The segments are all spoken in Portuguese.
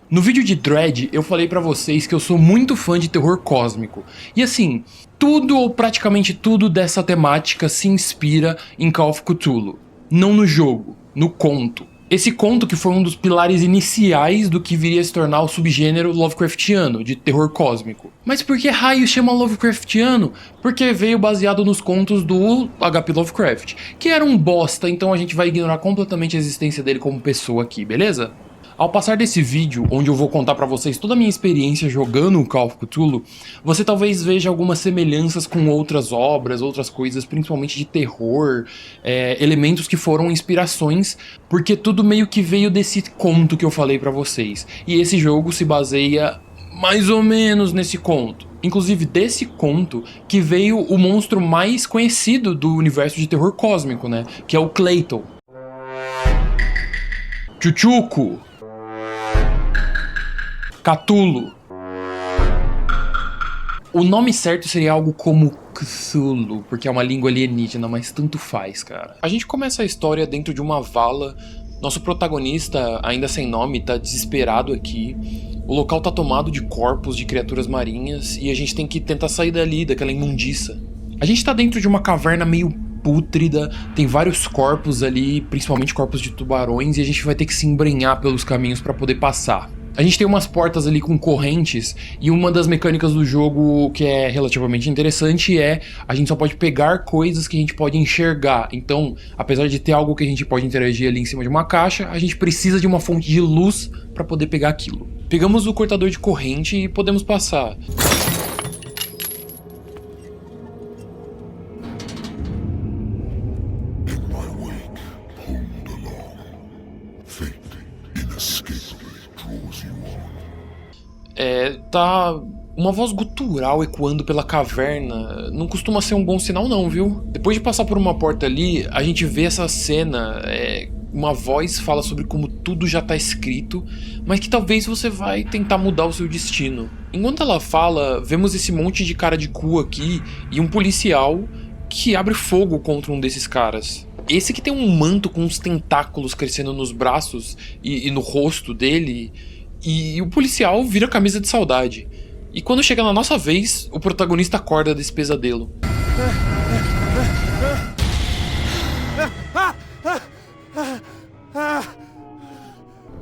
No vídeo de Dread, eu falei pra vocês que eu sou muito fã de terror cósmico. E assim, tudo ou praticamente tudo dessa temática se inspira em Call of Cthulhu. Não no jogo, no conto. Esse conto que foi um dos pilares iniciais do que viria a se tornar o subgênero Lovecraftiano, de terror cósmico. Mas por que raio chama Lovecraftiano? Porque veio baseado nos contos do H.P. Lovecraft, que era um bosta, então a gente vai ignorar completamente a existência dele como pessoa aqui, beleza? Ao passar desse vídeo, onde eu vou contar pra vocês toda a minha experiência jogando o Call of Cthulhu, você talvez veja algumas semelhanças com outras obras, outras coisas, principalmente de terror, elementos que foram inspirações, porque tudo meio que veio desse conto que eu falei pra vocês. E esse jogo se baseia mais ou menos nesse conto. Inclusive desse conto que veio o monstro mais conhecido do universo de terror cósmico, né? Que é o Clayton. Chuchuco. Cthulhu. O nome certo seria algo como Cthulhu, porque é uma língua alienígena, mas tanto faz, cara. A gente começa a história dentro de uma vala. Nosso protagonista, ainda sem nome, tá desesperado aqui. O local tá tomado de corpos de criaturas marinhas e a gente tem que tentar sair dali, daquela imundiça. A gente tá dentro de uma caverna meio pútrida, tem vários corpos ali, principalmente corpos de tubarões, e a gente vai ter que se embrenhar pelos caminhos pra poder passar. A gente tem umas portas ali com correntes, e uma das mecânicas do jogo que é relativamente interessante é a gente só pode pegar coisas que a gente pode enxergar. Então, apesar de ter algo que a gente pode interagir ali em cima de uma caixa, a gente precisa de uma fonte de luz para poder pegar aquilo. Pegamos o cortador de corrente e podemos passar. Tá uma voz gutural ecoando pela caverna. Não costuma ser um bom sinal não, viu? Depois de passar por uma porta ali, a gente vê essa cena, uma voz fala sobre como tudo já tá escrito, mas que talvez você vai tentar mudar o seu destino. Enquanto ela fala, vemos esse monte de cara de cu aqui e um policial que abre fogo contra um desses caras. Esse que tem um manto com uns tentáculos crescendo nos braços e no rosto dele. E o policial vira camisa de saudade. E quando chega na nossa vez, o protagonista acorda desse pesadelo.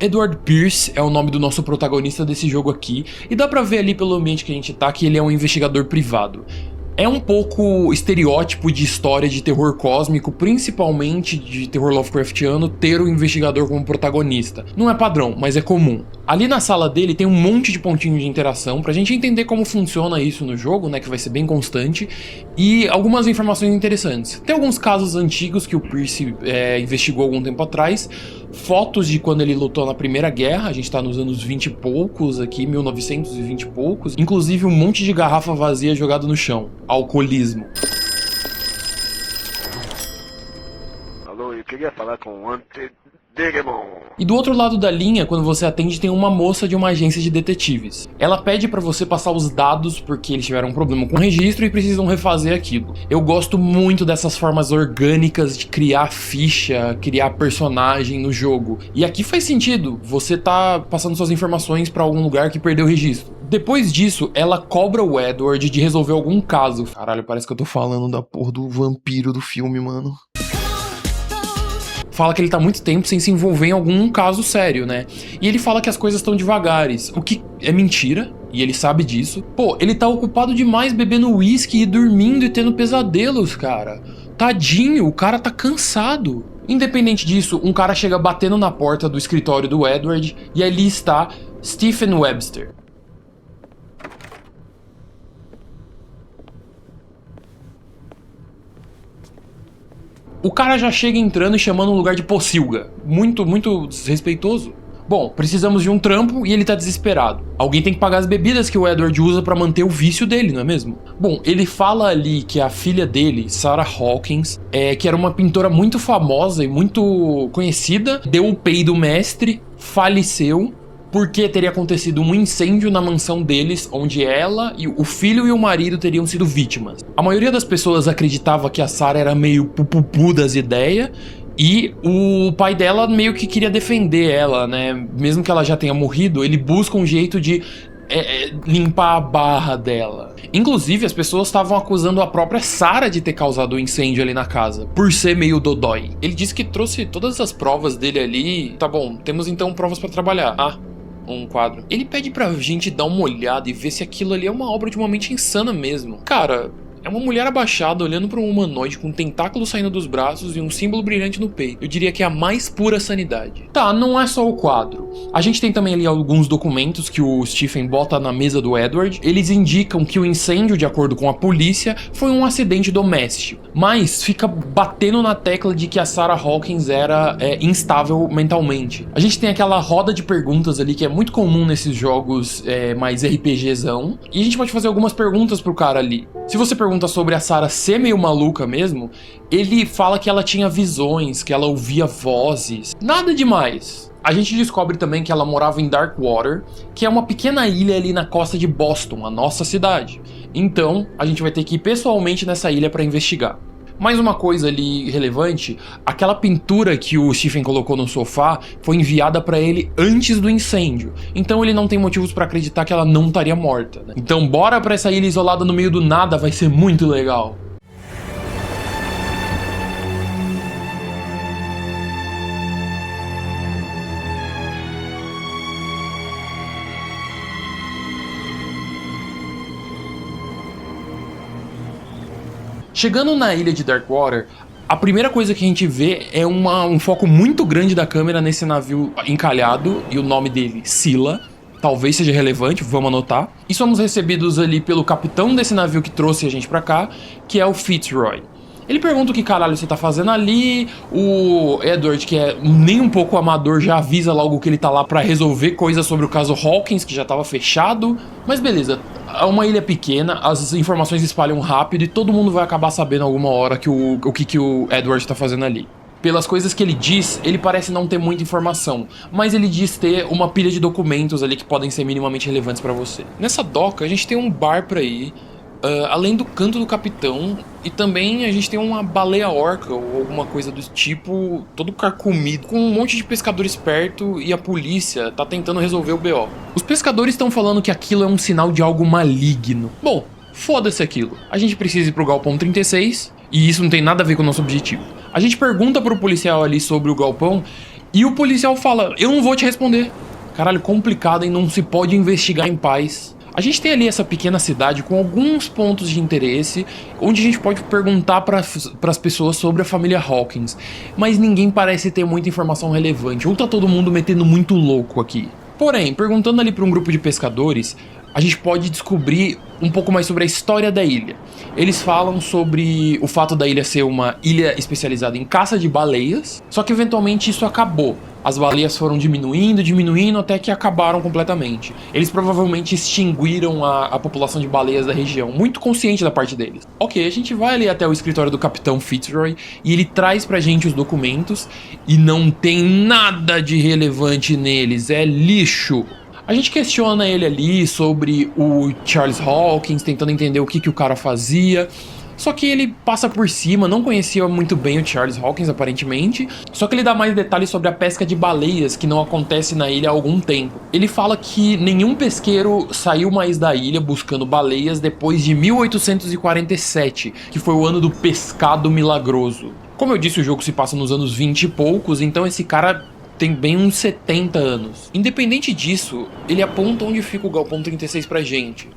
Edward Pierce é o nome do nosso protagonista desse jogo aqui, e dá pra ver ali pelo ambiente que a gente tá que ele é um investigador privado. É um pouco estereótipo de história de terror cósmico, principalmente de terror Lovecraftiano, ter o investigador como protagonista. Não é padrão, mas é comum. Ali na sala dele tem um monte de pontinhos de interação pra gente entender como funciona isso no jogo, né, que vai ser bem constante, e algumas informações interessantes. Tem alguns casos antigos que o Pierce investigou algum tempo atrás, fotos de quando ele lutou na Primeira Guerra, a gente tá nos anos 20 e poucos aqui, 1920 e poucos, inclusive um monte de garrafa vazia jogado no chão. Alcoolismo. Alô, eu queria falar com o Antedemon. E do outro lado da linha, quando você atende, tem uma moça de uma agência de detetives. Ela pede pra você passar os dados porque eles tiveram um problema com o registro e precisam refazer aquilo. Eu gosto muito dessas formas orgânicas de criar ficha, criar personagem no jogo. E aqui faz sentido, você tá passando suas informações pra algum lugar que perdeu o registro. Depois disso, ela cobra o Edward de resolver algum caso. Caralho, parece que eu tô falando da porra do vampiro do filme, mano. Fala que ele tá há muito tempo sem se envolver em algum caso sério, né? E ele fala que as coisas estão devagares, o que é mentira, e ele sabe disso. Pô, ele tá ocupado demais bebendo uísque e dormindo e tendo pesadelos, cara. Tadinho, o cara tá cansado. Independente disso, um cara chega batendo na porta do escritório do Edward e ali está Stephen Webster. O cara já chega entrando e chamando um lugar de pocilga. Muito, muito desrespeitoso. Bom, precisamos de um trampo e ele tá desesperado. Alguém tem que pagar as bebidas que o Edward usa pra manter o vício dele, não é mesmo? Bom, ele fala ali que a filha dele, Sarah Hawkins, que era uma pintora muito famosa e muito conhecida, deu o peido mestre, faleceu, porque teria acontecido um incêndio na mansão deles, onde ela e o filho e o marido teriam sido vítimas. A maioria das pessoas acreditava que a Sarah era meio pupupu das ideias, E o pai dela meio que queria defender ela, né? Mesmo que ela já tenha morrido, ele busca um jeito de limpar a barra dela. Inclusive, as pessoas estavam acusando a própria Sarah de ter causado o incêndio ali na casa, por ser meio dodói. Ele disse que trouxe todas as provas dele ali. Tá bom, temos então provas pra trabalhar. Um quadro. Ele pede pra gente dar uma olhada e ver se aquilo ali é uma obra de uma mente insana mesmo. Cara, é uma mulher abaixada olhando para um humanoide com um tentáculo saindo dos braços e um símbolo brilhante no peito. Eu diria que é a mais pura sanidade. Tá, não é só o quadro. A gente tem também ali alguns documentos que o Stephen bota na mesa do Edward. Eles indicam que o incêndio, de acordo com a polícia, foi um acidente doméstico. Mas fica batendo na tecla de que a Sarah Hawkins era instável mentalmente. A gente tem aquela roda de perguntas ali que é muito comum nesses jogos mais RPGzão. E a gente pode fazer algumas perguntas pro cara ali. Se você pergunta sobre a Sarah ser meio maluca mesmo, ele fala que ela tinha visões, que ela ouvia vozes. Nada demais. A gente descobre também que ela morava em Darkwater, que é uma pequena ilha ali na costa de Boston, a nossa cidade. Então, a gente vai ter que ir pessoalmente nessa ilha para investigar. Mais uma coisa ali relevante, aquela pintura que o Stephen colocou no sofá foi enviada pra ele antes do incêndio. Então ele não tem motivos pra acreditar que ela não estaria morta, né? Então bora pra essa ilha isolada no meio do nada, vai ser muito legal. Chegando na ilha de Darkwater, a primeira coisa que a gente vê é um foco muito grande da câmera nesse navio encalhado, e o nome dele, Scylla. Talvez seja relevante, vamos anotar. E somos recebidos ali pelo capitão desse navio que trouxe a gente pra cá, que é o Fitzroy. Ele pergunta o que caralho você tá fazendo ali. O Edward, que é nem um pouco amador, já avisa logo que ele tá lá pra resolver coisas sobre o caso Hawkins, que já tava fechado. Mas beleza, é uma ilha pequena, as informações espalham rápido e todo mundo vai acabar sabendo alguma hora o que o Edward tá fazendo ali. Pelas coisas que ele diz, ele parece não ter muita informação, mas ele diz ter uma pilha de documentos ali que podem ser minimamente relevantes pra você. Nessa doca, a gente tem um bar pra ir, além do canto do capitão, e também a gente tem uma baleia orca ou alguma coisa do tipo, todo carcomido, com um monte de pescadores perto e a polícia tá tentando resolver o BO. Os pescadores estão falando que aquilo é um sinal de algo maligno. Bom, foda-se aquilo. A gente precisa ir pro galpão 36 e isso não tem nada a ver com o nosso objetivo. A gente pergunta pro policial ali sobre o galpão e o policial fala, eu não vou te responder. Caralho, complicado, hein? Não se pode investigar em paz. A gente tem ali essa pequena cidade com alguns pontos de interesse, onde a gente pode perguntar para as pessoas sobre a família Hawkins, mas ninguém parece ter muita informação relevante, ou tá todo mundo metendo muito louco aqui. Porém, perguntando ali para um grupo de pescadores, a gente pode descobrir um pouco mais sobre a história da ilha. Eles falam sobre o fato da ilha ser uma ilha especializada em caça de baleias, só que eventualmente isso acabou. As baleias foram diminuindo até que acabaram completamente. Eles provavelmente extinguiram a população de baleias da região, muito consciente da parte deles. Ok, a gente vai ali até o escritório do Capitão Fitzroy e ele traz pra gente os documentos e não tem nada de relevante neles, é lixo. A gente questiona ele ali sobre o Charles Hawkins, tentando entender o que o cara fazia. Só que ele passa por cima, não conhecia muito bem o Charles Hawkins aparentemente. Só que ele dá mais detalhes sobre a pesca de baleias, que não acontece na ilha há algum tempo. Ele fala que nenhum pesqueiro saiu mais da ilha buscando baleias depois de 1847, que foi o ano do pescado milagroso. Como eu disse, o jogo se passa nos anos 20 e poucos, então esse cara tem bem uns 70 anos. Independente disso, ele aponta onde fica o galpão 36 pra gente.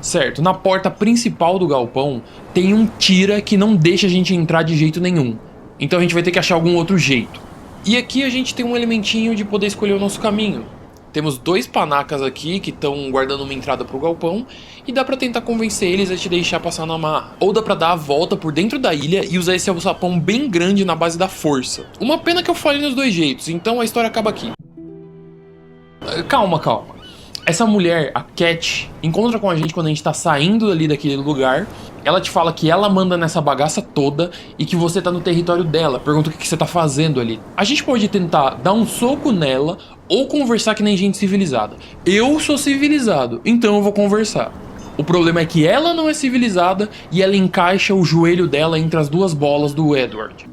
Certo, na porta principal do galpão tem um tira que não deixa a gente entrar de jeito nenhum. Então a gente vai ter que achar algum outro jeito. E aqui a gente tem um elementinho de poder escolher o nosso caminho. Temos dois panacas aqui que estão guardando uma entrada pro galpão e dá pra tentar convencer eles a te deixar passar na marra. Ou dá pra dar a volta por dentro da ilha e usar esse alçapão bem grande na base da força. Uma pena que eu falei nos dois jeitos, então a história acaba aqui. Calma. Essa mulher, a Cat, encontra com a gente quando a gente tá saindo ali daquele lugar. Ela te fala que ela manda nessa bagaça toda e que você tá no território dela. Pergunta o que você tá fazendo ali. A gente pode tentar dar um soco nela ou conversar que nem gente civilizada. Eu sou civilizado, então eu vou conversar. O problema é que ela não é civilizada e ela encaixa o joelho dela entre as duas bolas do Edward.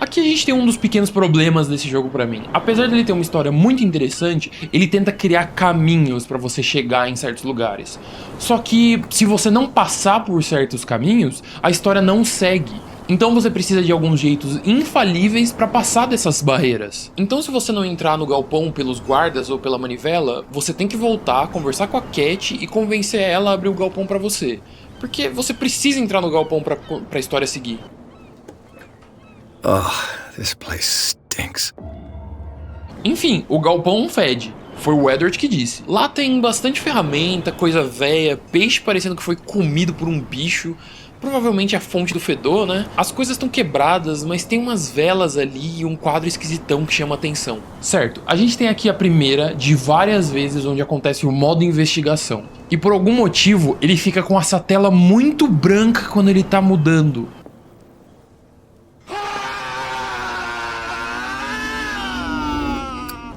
Aqui a gente tem um dos pequenos problemas desse jogo pra mim. Apesar dele ter uma história muito interessante, ele tenta criar caminhos pra você chegar em certos lugares. Só que se você não passar por certos caminhos, a história não segue. Então você precisa de alguns jeitos infalíveis pra passar dessas barreiras. Então se você não entrar no galpão pelos guardas ou pela manivela, você tem que voltar, conversar com a Cat e convencer ela a abrir o galpão pra você. Porque você precisa entrar no galpão pra história seguir. Oh, this place stinks. Enfim, o galpão fede. Foi o Edward que disse. Lá tem bastante ferramenta, coisa velha, peixe parecendo que foi comido por um bicho. Provavelmente a fonte do fedor, né? As coisas estão quebradas, mas tem umas velas ali e um quadro esquisitão que chama atenção. Certo, a gente tem aqui a primeira de várias vezes onde acontece o modo investigação. E por algum motivo, ele fica com essa tela muito branca quando ele tá mudando.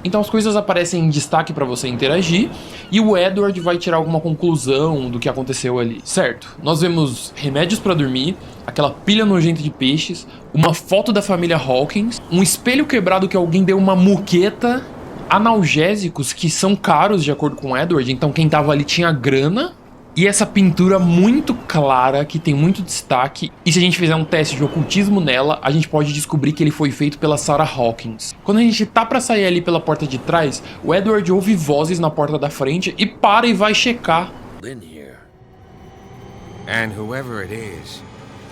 Então as coisas aparecem em destaque pra você interagir e o Edward vai tirar alguma conclusão do que aconteceu ali, certo? Nós vemos remédios pra dormir, aquela pilha nojenta de peixes, uma foto da família Hawkins, um espelho quebrado que alguém deu uma muqueta, analgésicos que são caros de acordo com o Edward, então quem tava ali tinha grana. E essa pintura muito clara, que tem muito destaque, e se a gente fizer um teste de ocultismo nela, a gente pode descobrir que ele foi feito pela Sarah Hawkins. Quando a gente tá pra sair ali pela porta de trás, o Edward ouve vozes na porta da frente e para e vai checar. Lynn here. And whoever it is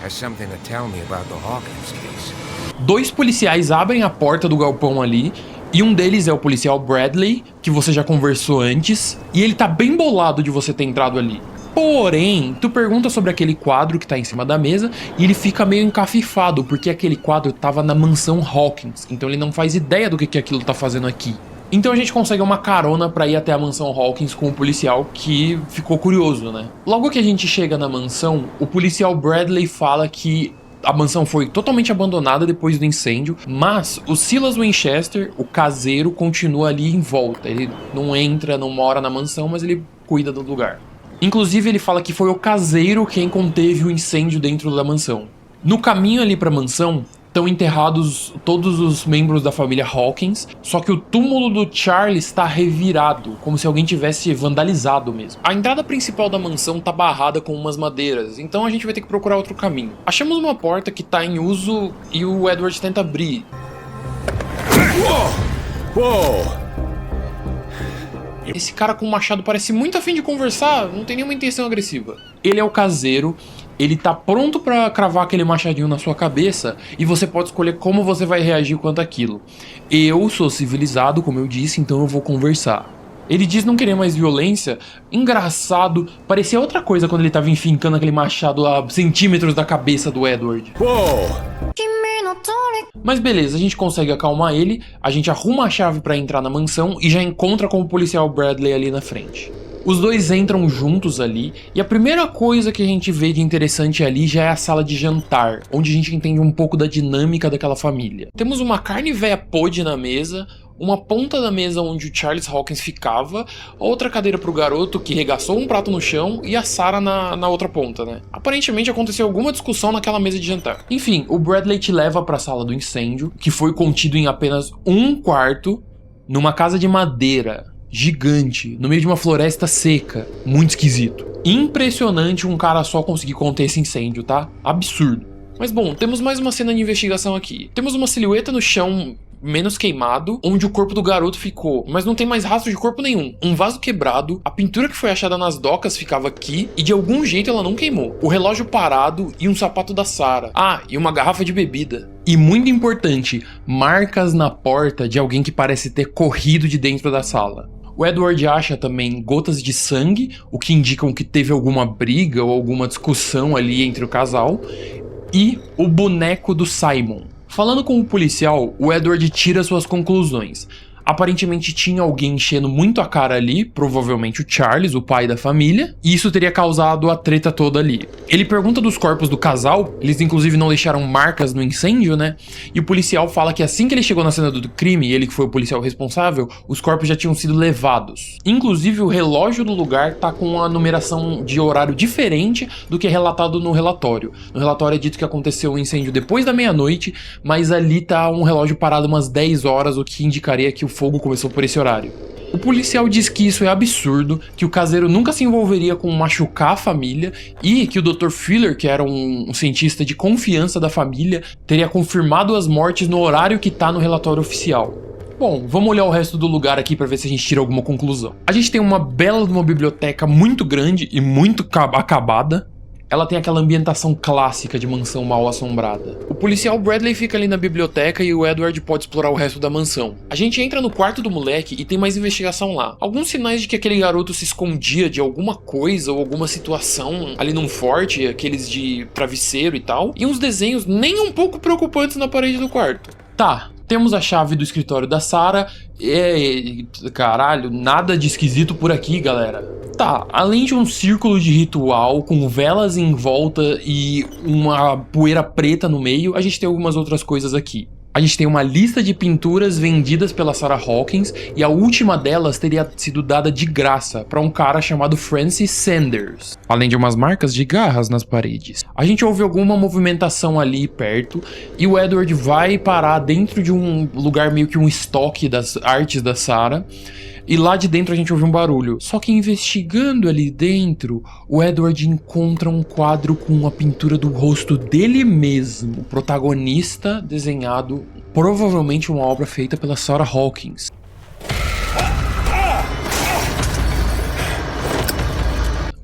has something to tell me about the Hawkins case. 2 policiais abrem a porta do galpão ali, e um deles é o policial Bradley, que você já conversou antes, e ele tá bem bolado de você ter entrado ali. Porém, tu pergunta sobre aquele quadro que tá em cima da mesa e ele fica meio encafifado, porque aquele quadro tava na mansão Hawkins, então ele não faz ideia do que aquilo tá fazendo aqui. Então a gente consegue uma carona pra ir até a mansão Hawkins com o policial que ficou curioso, né? Logo que a gente chega na mansão, o policial Bradley fala que a mansão foi totalmente abandonada depois do incêndio, mas o Silas Winchester, o caseiro, continua ali em volta. Ele não entra, não mora na mansão, mas ele cuida do lugar. Inclusive ele fala que foi o caseiro quem conteve o incêndio dentro da mansão. No caminho ali pra mansão, estão enterrados todos os membros da família Hawkins, só que o túmulo do Charlie está revirado, como se alguém tivesse vandalizado mesmo. A entrada principal da mansão tá barrada com umas madeiras, então a gente vai ter que procurar outro caminho. Achamos uma porta que tá em uso e o Edward tenta abrir. Whoa! Esse cara com o machado parece muito afim de conversar, não tem nenhuma intenção agressiva. Ele é o caseiro, ele tá pronto pra cravar aquele machadinho na sua cabeça e você pode escolher como você vai reagir quanto àquilo. Eu sou civilizado, como eu disse, então eu vou conversar. Ele diz não querer mais violência. Engraçado, parecia outra coisa quando ele tava enfincando aquele machado a centímetros da cabeça do Edward. Whoa! Mas beleza, a gente consegue acalmar ele, a gente arruma a chave pra entrar na mansão e já encontra com o policial Bradley ali na frente. Os dois entram juntos ali e a primeira coisa que a gente vê de interessante ali já é a sala de jantar, onde a gente entende um pouco da dinâmica daquela família. Temos uma carne véia podre na mesa, uma ponta da mesa onde o Charles Hawkins ficava, outra cadeira pro garoto que regaçou um prato no chão e a Sarah na outra ponta, né? Aparentemente aconteceu alguma discussão naquela mesa de jantar. Enfim, o Bradley te leva pra sala do incêndio, que foi contido em apenas um quarto, numa casa de madeira gigante, no meio de uma floresta seca. Muito esquisito. Impressionante um cara só conseguir conter esse incêndio, tá? Absurdo. Mas bom, temos mais uma cena de investigação aqui. Temos uma silhueta no chão menos queimado, onde o corpo do garoto ficou, mas não tem mais rastro de corpo nenhum. Um vaso quebrado, a pintura que foi achada nas docas ficava aqui, e de algum jeito ela não queimou. O relógio parado e um sapato da Sarah. Ah, e uma garrafa de bebida. E muito importante, marcas na porta de alguém que parece ter corrido de dentro da sala. O Edward acha também gotas de sangue, o que indicam que teve alguma briga ou alguma discussão ali entre o casal, e o boneco do Simon. Falando com o policial, o Edward tira suas conclusões. Aparentemente tinha alguém enchendo muito a cara ali, provavelmente o Charles, o pai da família, e isso teria causado a treta toda ali. Ele pergunta dos corpos do casal, eles inclusive não deixaram marcas no incêndio, né? E o policial fala que assim que ele chegou na cena do crime, ele que foi o policial responsável, os corpos já tinham sido levados. Inclusive o relógio do lugar tá com a numeração de horário diferente do que é relatado no relatório. No relatório é dito que aconteceu um incêndio depois da meia-noite, mas ali tá um relógio parado umas 10 horas, o que indicaria que o fogo começou por esse horário. O policial diz que isso é absurdo, que o caseiro nunca se envolveria com machucar a família e que o Dr. Filler, que era um cientista de confiança da família, teria confirmado as mortes no horário que tá no relatório oficial. Bom, vamos olhar o resto do lugar aqui para ver se a gente tira alguma conclusão. A gente tem uma bela de uma biblioteca muito grande e muito acabada. Ela tem aquela ambientação clássica de mansão mal assombrada. O policial Bradley fica ali na biblioteca e o Edward pode explorar o resto da mansão. A gente entra no quarto do moleque e tem mais investigação lá. Alguns sinais de que aquele garoto se escondia de alguma coisa ou alguma situação ali num forte, aqueles de travesseiro e tal. E uns desenhos nem um pouco preocupantes na parede do quarto. Tá, temos a chave do escritório da Sarah. Caralho, nada de esquisito por aqui, galera. Tá, além de um círculo de ritual com velas em volta e uma poeira preta no meio, a gente tem algumas outras coisas aqui. A gente tem uma lista de pinturas vendidas pela Sarah Hawkins e a última delas teria sido dada de graça para um cara chamado Francis Sanders, além de umas marcas de garras nas paredes. A gente ouve alguma movimentação ali perto e o Edward vai parar dentro de um lugar meio que um estoque das artes da Sarah. E lá de dentro a gente ouve um barulho. Só que investigando ali dentro, o Edward encontra um quadro com uma pintura do rosto dele mesmo. O protagonista desenhado, provavelmente uma obra feita pela Sarah Hawkins.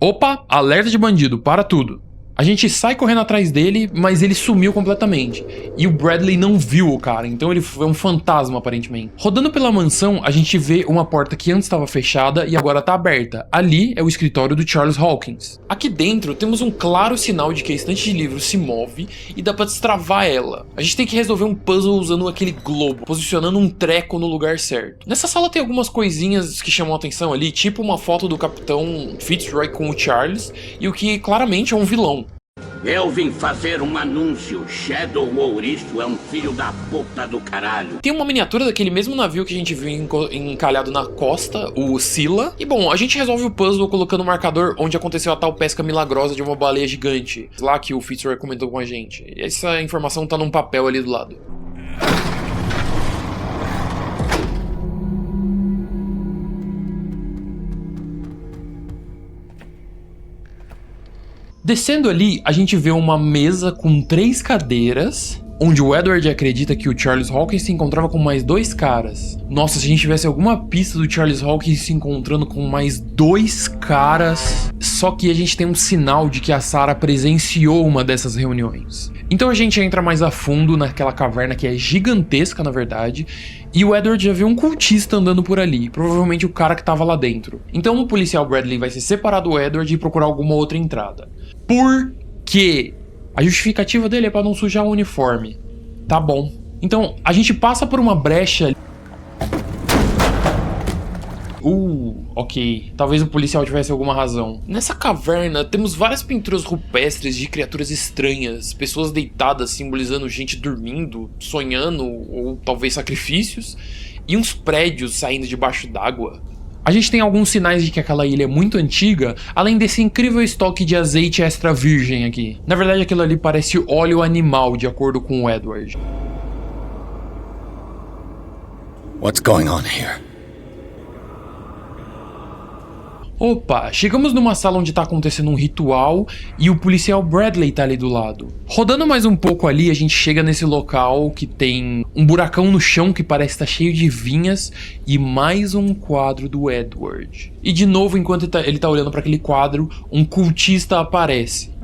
Opa, alerta de bandido, para tudo. A gente sai correndo atrás dele, mas ele sumiu completamente. E o Bradley não viu o cara, então ele foi um fantasma aparentemente. Rodando pela mansão, a gente vê uma porta que antes estava fechada e agora está aberta. Ali é o escritório do Charles Hawkins. Aqui dentro temos um claro sinal de que a estante de livros se move e dá pra destravar ela. A gente tem que resolver um puzzle usando aquele globo, posicionando um treco no lugar certo. Nessa sala tem algumas coisinhas que chamam a atenção ali, tipo uma foto do Capitão Fitzroy com o Charles e o que claramente é um vilão. Eu vim fazer um anúncio. Shadow Ouriço é um filho da puta do caralho. Tem uma miniatura daquele mesmo navio que a gente viu encalhado na costa, o Scylla. E bom, a gente resolve o puzzle colocando um marcador onde aconteceu a tal pesca milagrosa de uma baleia gigante. Lá que o Fitzroy comentou com a gente. Essa informação tá num papel ali do lado. Descendo ali, a gente vê uma mesa com 3 cadeiras, onde o Edward acredita que o Charles Hawkins se encontrava com mais 2 caras. Nossa, se a gente tivesse alguma pista do Charles Hawkins se encontrando com mais 2 caras, só que a gente tem um sinal de que a Sarah presenciou uma dessas reuniões. Então a gente entra mais a fundo naquela caverna que é gigantesca, na verdade, e o Edward já vê um cultista andando por ali, provavelmente o cara que tava lá dentro. Então o policial Bradley vai se separar do Edward e procurar alguma outra entrada. Por quê? A justificativa dele é pra não sujar o uniforme. Tá bom. Então, a gente passa por uma brecha. Ok. Talvez o policial tivesse alguma razão. Nessa caverna, temos várias pinturas rupestres de criaturas estranhas. Pessoas deitadas, simbolizando gente dormindo, sonhando, ou talvez sacrifícios. E uns prédios saindo debaixo d'água. A gente tem alguns sinais de que aquela ilha é muito antiga, além desse incrível estoque de azeite extra virgem aqui. Na verdade, aquilo ali parece óleo animal, de acordo com o Edward. What's going on here? Opa, chegamos numa sala onde tá acontecendo um ritual e o policial Bradley tá ali do lado. Rodando mais um pouco ali, a gente chega nesse local que tem um buracão no chão que parece estar cheio de vinhas e mais um quadro do Edward. E de novo, enquanto ele tá olhando para aquele quadro, um cultista aparece.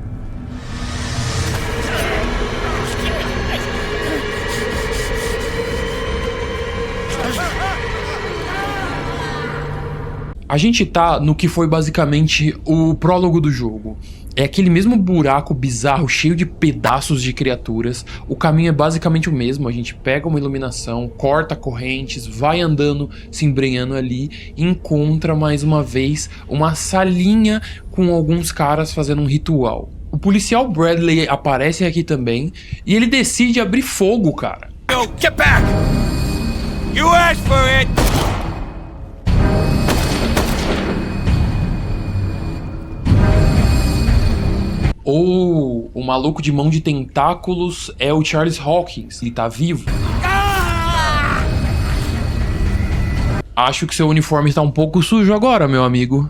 A gente tá no que foi basicamente o prólogo do jogo. É aquele mesmo buraco bizarro, cheio de pedaços de criaturas. O caminho é basicamente o mesmo. A gente pega uma iluminação, corta correntes, vai andando, se embrenhando ali e encontra mais uma vez uma salinha com alguns caras fazendo um ritual. O policial Bradley aparece aqui também e ele decide abrir fogo, cara. Yo, get back! You asked for it! Ou o maluco de mão de tentáculos é o Charles Hawkins, ele tá vivo. Acho que seu uniforme está um pouco sujo agora, meu amigo.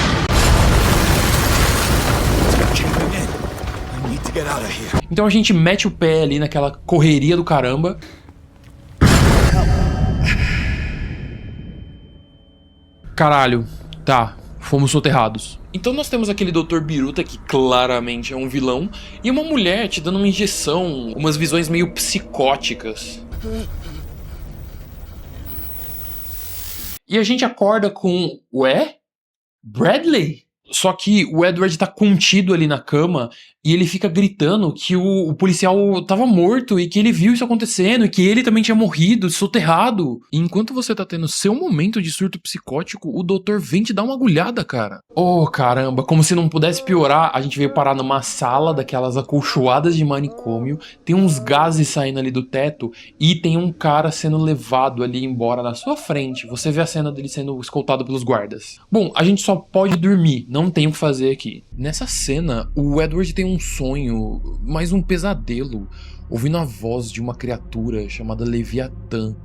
Então a gente mete o pé ali naquela correria do caramba. Caralho, tá, fomos soterrados. Então nós temos aquele Dr. Biruta que claramente é um vilão e uma mulher te dando uma injeção, umas visões meio psicóticas. E a gente acorda com... Ué? Bradley? Só que o Edward tá contido ali na cama e ele fica gritando que o policial tava morto e que ele viu isso acontecendo e que ele também tinha morrido, soterrado. E enquanto você tá tendo seu momento de surto psicótico, o doutor vem te dar uma agulhada, cara. Oh, caramba, como se não pudesse piorar, a gente veio parar numa sala daquelas acolchoadas de manicômio, tem uns gases saindo ali do teto e tem um cara sendo levado ali embora na sua frente. Você vê a cena dele sendo escoltado pelos guardas. Bom, a gente só pode dormir, não tem o que fazer aqui. Nessa cena, o Edward tem um sonho, mais um pesadelo, ouvindo a voz de uma criatura chamada Leviatã.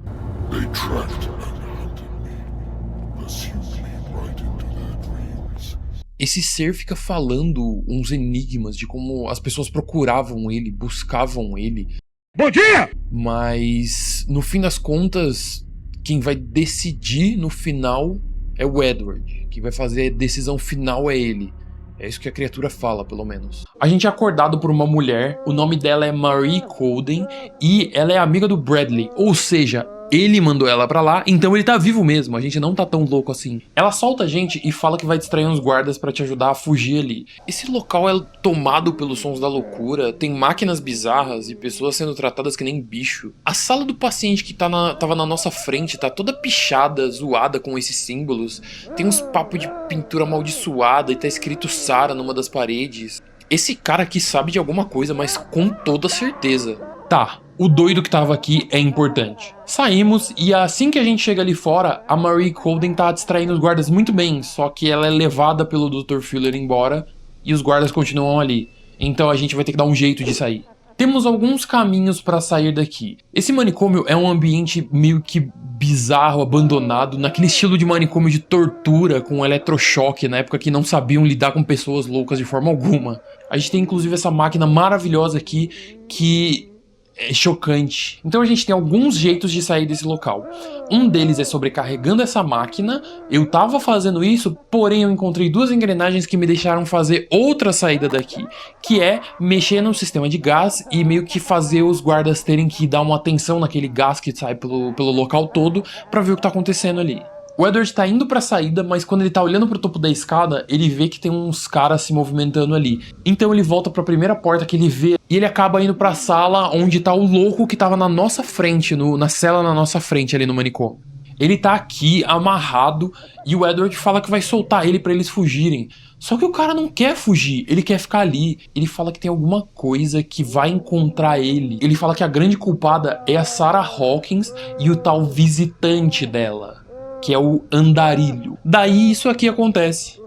Esse ser fica falando uns enigmas de como as pessoas procuravam ele, buscavam ele. Bom dia! Mas, no fim das contas, quem vai decidir no final é o Edward. Quem vai fazer a decisão final é ele. É isso que a criatura fala, pelo menos. A gente é acordado por uma mulher, o nome dela é Marie Colden, e ela é amiga do Bradley, ou seja, ele mandou ela pra lá, então ele tá vivo mesmo, a gente não tá tão louco assim. Ela solta a gente e fala que vai distrair uns guardas pra te ajudar a fugir ali. Esse local é tomado pelos sons da loucura, tem máquinas bizarras e pessoas sendo tratadas que nem bicho. A sala do paciente que tava na nossa frente tá toda pichada, zoada com esses símbolos. Tem uns papos de pintura amaldiçoada e tá escrito Sara numa das paredes. Esse cara aqui sabe de alguma coisa, mas com toda certeza. Tá, o doido que tava aqui é importante. Saímos e assim que a gente chega ali fora, a Marie Colden tá distraindo os guardas muito bem, só que ela é levada pelo Dr. Fuller embora e os guardas continuam ali. Então a gente vai ter que dar um jeito de sair. Temos alguns caminhos pra sair daqui. Esse manicômio é um ambiente meio que bizarro, abandonado, naquele estilo de manicômio de tortura com eletrochoque, na época que não sabiam lidar com pessoas loucas de forma alguma. A gente tem inclusive essa máquina maravilhosa aqui que é chocante. Então a gente tem alguns jeitos de sair desse local. Um deles é sobrecarregando essa máquina. Eu tava fazendo isso, porém eu encontrei duas engrenagens que me deixaram fazer outra saída daqui, que é mexer no sistema de gás e meio que fazer os guardas terem que dar uma atenção naquele gás que sai pelo local todo pra ver o que tá acontecendo ali. O Edward tá indo pra saída, mas quando ele tá olhando pro topo da escada, ele vê que tem uns caras se movimentando ali. Então ele volta pra primeira porta que ele vê e ele acaba indo pra sala onde tá o louco que tava na nossa frente, na cela na nossa frente ali no manicômio. Ele tá aqui, amarrado, e o Edward fala que vai soltar ele pra eles fugirem. Só que o cara não quer fugir, ele quer ficar ali. Ele fala que tem alguma coisa que vai encontrar ele. Ele fala que a grande culpada é a Sarah Hawkins e o tal visitante dela, que é o andarilho. Daí isso aqui acontece.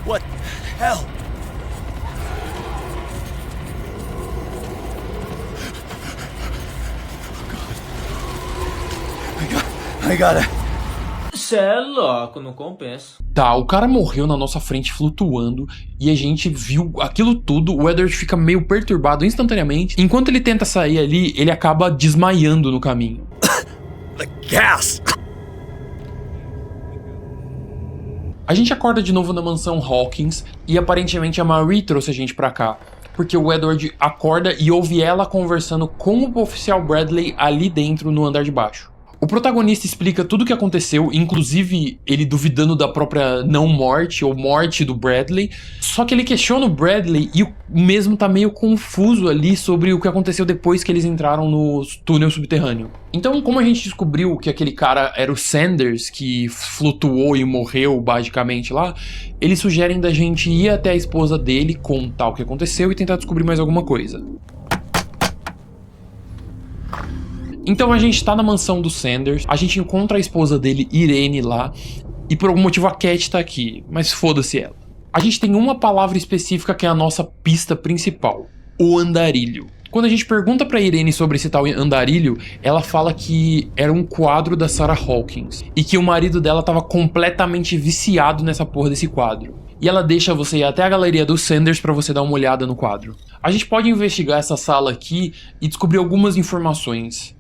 What the hell? I gotta. Cê é louco, não compensa. Tá, o cara morreu na nossa frente flutuando e a gente viu aquilo tudo. O Edward fica meio perturbado instantaneamente. Enquanto ele tenta sair ali, ele acaba desmaiando no caminho. The gas! A gente acorda de novo na mansão Hawkins e aparentemente a Marie trouxe a gente pra cá. porque o Edward acorda e ouve ela conversando com o oficial Bradley ali dentro no andar de baixo. O protagonista explica tudo o que aconteceu, inclusive ele duvidando da própria não morte ou morte do Bradley, só que ele questiona o Bradley e o mesmo tá meio confuso ali sobre o que aconteceu depois que eles entraram no túnel subterrâneo. Então, como a gente descobriu que aquele cara era o Sanders, que flutuou e morreu basicamente lá, eles sugerem da gente ir até a esposa dele, contar o que aconteceu e tentar descobrir mais alguma coisa. Então a gente tá na mansão do Sanders, a gente encontra a esposa dele, Irene, lá, e por algum motivo a Cat tá aqui, mas foda-se ela. A gente tem uma palavra específica que é a nossa pista principal, o andarilho. Quando a gente pergunta pra Irene sobre esse tal andarilho, ela fala que era um quadro da Sarah Hawkins, e que o marido dela tava completamente viciado nessa porra desse quadro. E ela deixa você ir até a galeria do Sanders pra você dar uma olhada no quadro. A gente pode investigar essa sala aqui e descobrir algumas informações.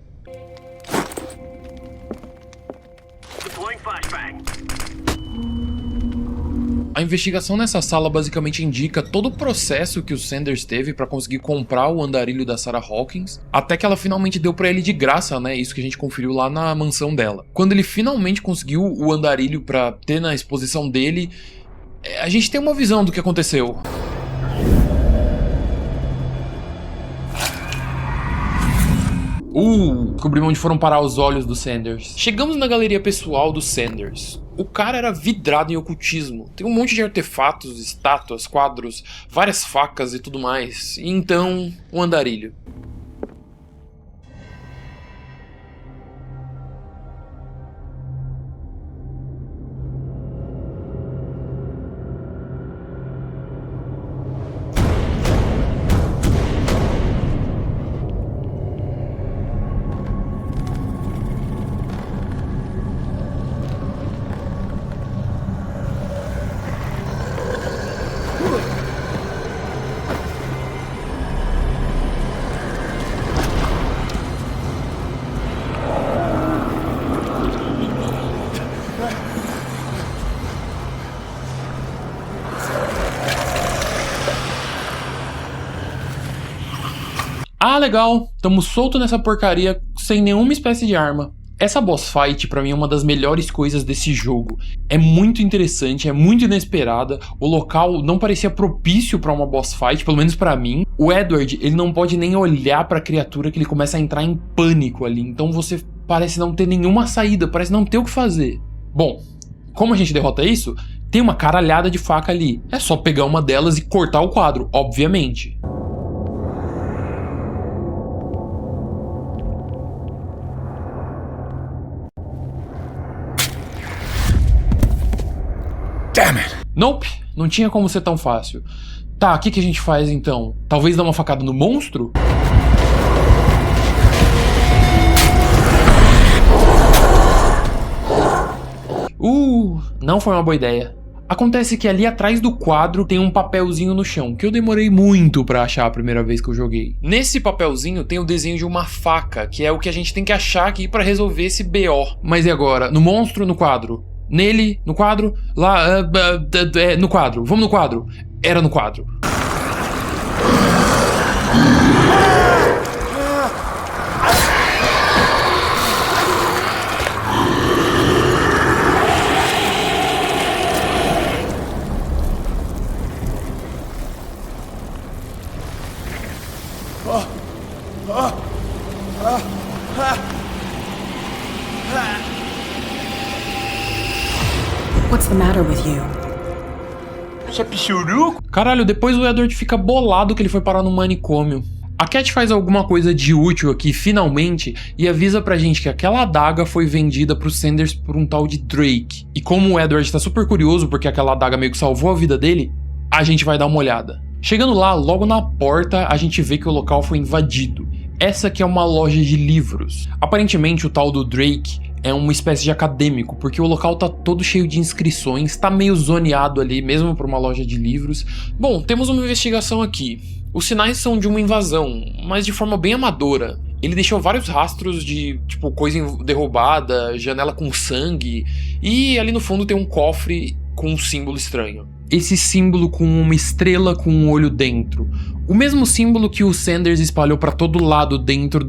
A investigação nessa sala basicamente indica todo o processo que o Sanders teve pra conseguir comprar o andarilho da Sarah Hawkins, até que ela finalmente deu pra ele de graça, né? Isso que a gente conferiu lá na mansão dela. Quando ele finalmente conseguiu o andarilho pra ter na exposição dele, a gente tem uma visão do que aconteceu. Descobrimos onde foram parar os olhos do Sanders. Chegamos na galeria pessoal do Sanders. O cara era vidrado em ocultismo. Tem um monte de artefatos, estátuas, quadros, várias facas e tudo mais. E então, um andarilho. Ah, legal, tamo solto nessa porcaria sem nenhuma espécie de arma. Essa boss fight pra mim é uma das melhores coisas desse jogo. É muito interessante, é muito inesperada, o local não parecia propício pra uma boss fight, pelo menos pra mim. O Edward, ele não pode nem olhar pra criatura que ele começa a entrar em pânico ali, então você parece não ter nenhuma saída, parece não ter o que fazer. Bom, como a gente derrota isso? Tem uma caralhada de faca ali, é só pegar uma delas e cortar o quadro, obviamente. Damn it! Nope, não tinha como ser tão fácil. Tá, o que a gente faz então? Talvez dar uma facada no monstro? Não foi uma boa ideia. Acontece que ali atrás do quadro tem um papelzinho no chão, que eu demorei muito pra achar a primeira vez que eu joguei. Nesse papelzinho tem o desenho de uma faca, que é o que a gente tem que achar aqui pra resolver esse BO. Mas e agora? No monstro, no quadro? Nele, no quadro, lá, no quadro, vamos no quadro. Era no quadro. What's the matter with you? Você é pichuruco? Caralho, depois o Edward fica bolado que ele foi parar no manicômio. A Cat faz alguma coisa de útil aqui, finalmente, e avisa pra gente que aquela adaga foi vendida pro Sanders por um tal de Drake. E como o Edward tá super curioso porque aquela adaga meio que salvou a vida dele, a gente vai dar uma olhada. Chegando lá, logo na porta, a gente vê que o local foi invadido. Essa aqui é uma loja de livros. Aparentemente o tal do Drake é uma espécie de acadêmico, porque o local tá todo cheio de inscrições, tá meio zoneado ali, mesmo pra uma loja de livros. Bom, temos uma investigação aqui. Os sinais são de uma invasão, mas de forma bem amadora. Ele deixou vários rastros de, tipo, coisa derrubada, janela com sangue, e ali no fundo tem um cofre com um símbolo estranho. esse símbolo com uma estrela com um olho dentro. O mesmo símbolo que o Sanders espalhou pra todo lado dentro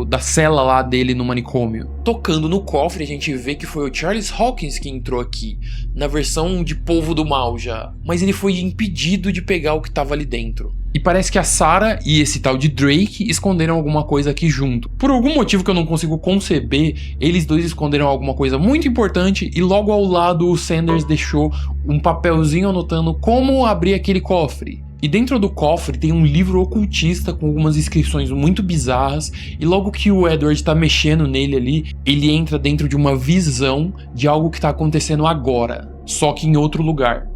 da cela lá dele no manicômio. Tocando no cofre, a gente vê que foi o Charles Hawkins que entrou aqui, na versão de Polvo do Mal já. Mas ele foi impedido de pegar o que tava ali dentro. E parece que a Sarah e esse tal de Drake esconderam alguma coisa aqui junto. Por algum motivo que eu não consigo conceber, eles dois esconderam alguma coisa muito importante e logo ao lado o Sanders deixou um papelzinho anotando como abrir aquele cofre. E dentro do cofre tem um livro ocultista com algumas inscrições muito bizarras, e logo que o Edward tá mexendo nele ali, ele entra dentro de uma visão de algo que tá acontecendo agora, só que em outro lugar.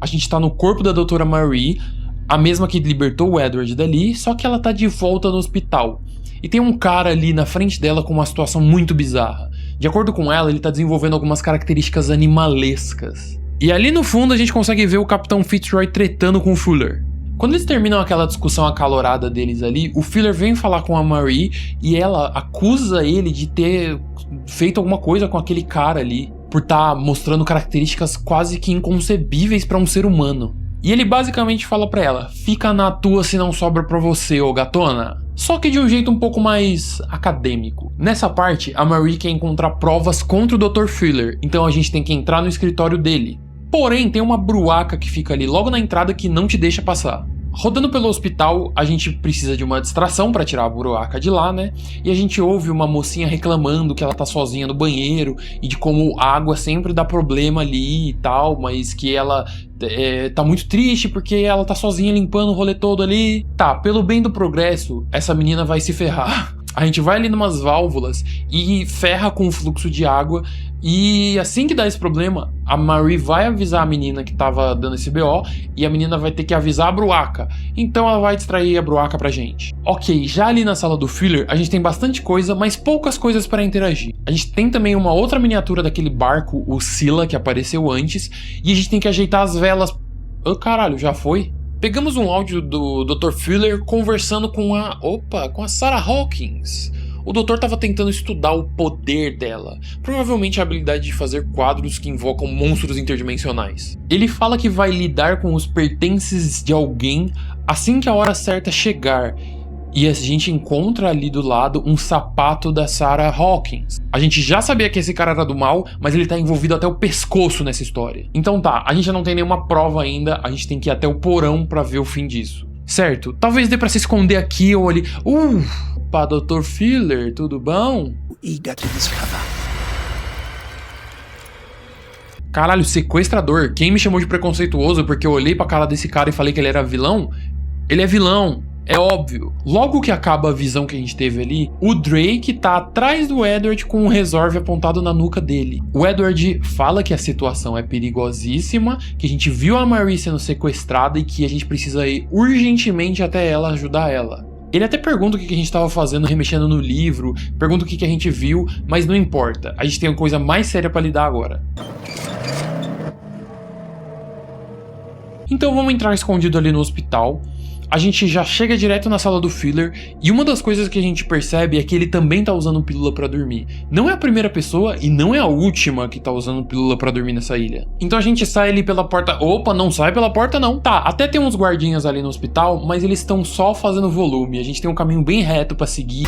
A gente tá no corpo da Doutora Marie, a mesma que libertou o Edward dali, só que ela tá de volta no hospital. E tem um cara ali na frente dela com uma situação muito bizarra. De acordo com ela, ele tá desenvolvendo algumas características animalescas. E ali no fundo a gente consegue ver o Capitão Fitzroy tretando com o Fuller. Quando eles terminam aquela discussão acalorada deles ali, o Fuller vem falar com a Marie e ela acusa ele de ter feito alguma coisa com aquele cara ali, por estar mostrando características quase que inconcebíveis para um ser humano. E ele basicamente fala pra ela: fica na tua se não sobra pra você, ô gatona. Só que de um jeito um pouco mais acadêmico. Nessa parte, a Marie quer encontrar provas contra o Dr. Fuller, então a gente tem que entrar no escritório dele. Porém, tem uma bruaca que fica ali logo na entrada que não te deixa passar. Rodando pelo hospital, a gente precisa de uma distração pra tirar a bruaca de lá, né? E a gente ouve uma mocinha reclamando que ela tá sozinha no banheiro e de como a água sempre dá problema ali e tal, mas que ela tá muito triste porque ela tá sozinha limpando o rolê todo ali. Tá, pelo bem do progresso, essa menina vai se ferrar. A gente vai ali numas válvulas e ferra com o fluxo de água. E assim que dá esse problema, a Marie vai avisar a menina que tava dando esse BO e a menina vai ter que avisar a bruaca. Então ela vai distrair a bruaca pra gente. Ok, já ali na sala do Fuller, a gente tem bastante coisa, mas poucas coisas para interagir. A gente tem também uma outra miniatura daquele barco, o Scylla, que apareceu antes, e a gente tem que ajeitar as velas. Oh, caralho, já foi? Pegamos um áudio do Dr. Fuller conversando com a Sarah Hawkins. O doutor estava tentando estudar o poder dela, provavelmente a habilidade de fazer quadros que invocam monstros interdimensionais. Ele fala que vai lidar com os pertences de alguém assim que a hora certa chegar, e a gente encontra ali do lado um sapato da Sarah Hawkins. A gente já sabia que esse cara era do mal, mas ele tá envolvido até o pescoço nessa história. Então tá, a gente não tem nenhuma prova ainda, a gente tem que ir até o porão pra ver o fim disso. Certo, talvez dê pra se esconder aqui ou ali. Opa, Dr. Fuller, tudo bom? Caralho, sequestrador. Quem me chamou de preconceituoso porque eu olhei pra cara desse cara e falei que ele era vilão? Ele é vilão. É óbvio. Logo que acaba a visão que a gente teve ali, o Drake tá atrás do Edward com um resolve apontado na nuca dele. O Edward fala que a situação é perigosíssima, que a gente viu a Marie sendo sequestrada e que a gente precisa ir urgentemente até ela ajudar ela. Ele até pergunta o que a gente tava fazendo, remexendo no livro, pergunta o que a gente viu, mas não importa. A gente tem uma coisa mais séria pra lidar agora. Então vamos entrar escondido ali no hospital. A gente já chega direto na sala do Fuller e uma das coisas que a gente percebe é que ele também tá usando pílula pra dormir. Não é a primeira pessoa e não é a última que tá usando pílula pra dormir nessa ilha. Então a gente sai ali pela porta... Opa, não sai pela porta não. Tá, até tem uns guardinhas ali no hospital, mas eles estão só fazendo volume. A gente tem um caminho bem reto pra seguir.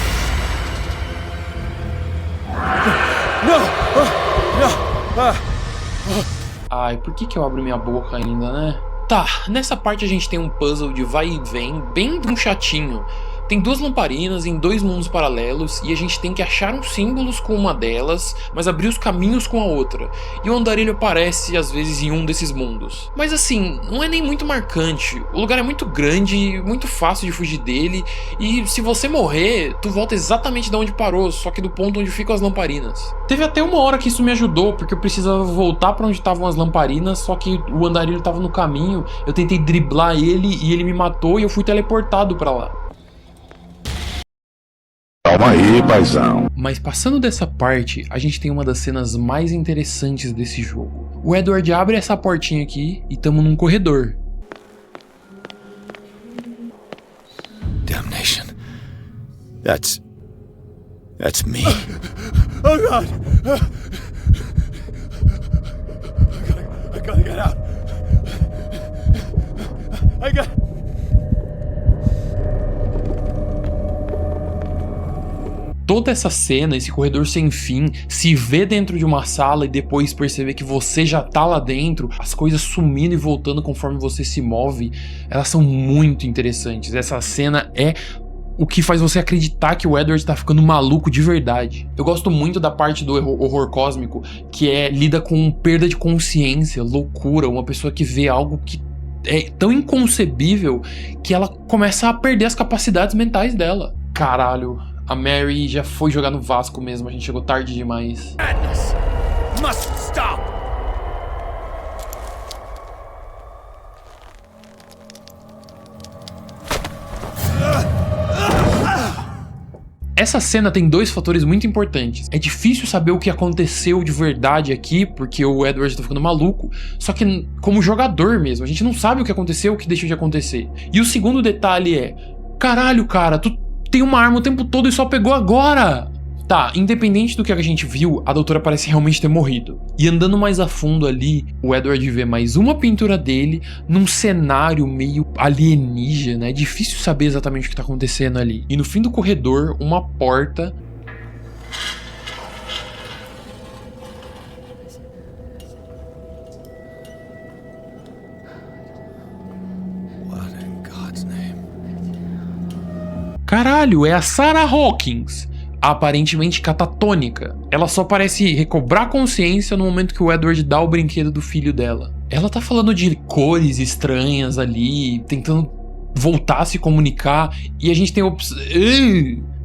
Ai, por que eu abro minha boca ainda, né? Tá, nessa parte a gente tem um puzzle de vai e vem, bem chatinho. Tem duas lamparinas em dois mundos paralelos e a gente tem que achar uns símbolos com uma delas, mas abrir os caminhos com a outra. E o andarilho aparece às vezes em um desses mundos. Mas assim, não é nem muito marcante. O lugar é muito grande, muito fácil de fugir dele. E se você morrer, tu volta exatamente de onde parou, só que do ponto onde ficam as lamparinas. Teve até uma hora que isso me ajudou, porque eu precisava voltar pra onde estavam as lamparinas, só que o andarilho tava no caminho. Eu tentei driblar ele e ele me matou e eu fui teleportado pra lá. Calma aí, paizão. Mas passando dessa parte, a gente tem uma das cenas mais interessantes desse jogo. O Edward abre essa portinha aqui e tamo num corredor. Damnation. That's me. Oh God! I gotta get out. I got. Toda essa cena, esse corredor sem fim, se ver dentro de uma sala e depois perceber que você já tá lá dentro, as coisas sumindo e voltando conforme você se move, elas são muito interessantes. Essa cena é o que faz você acreditar que o Edward tá ficando maluco de verdade. Eu gosto muito da parte do horror cósmico que lida com perda de consciência, loucura, uma pessoa que vê algo que é tão inconcebível que ela começa a perder as capacidades mentais dela. Caralho, a Mary já foi jogar no Vasco mesmo, a gente chegou tarde demais. Madness must stop. Essa cena tem dois fatores muito importantes. É difícil saber o que aconteceu de verdade aqui, porque o Edward tá ficando maluco. Só que como jogador mesmo, a gente não sabe o que aconteceu, o que deixou de acontecer. E o segundo detalhe é... Caralho, cara, tu tem uma arma o tempo todo e só pegou agora! Tá, independente do que a gente viu, a doutora parece realmente ter morrido. E andando mais a fundo ali, o Edward vê mais uma pintura dele num cenário meio alienígena. É difícil saber exatamente o que tá acontecendo ali. E no fim do corredor, uma porta... What in God's name? Caralho, é a Sarah Hawkins! Aparentemente catatônica. Ela só parece recobrar consciência no momento que o Edward dá o brinquedo do filho dela. Ela tá falando de cores estranhas ali, tentando voltar a se comunicar, e a gente tem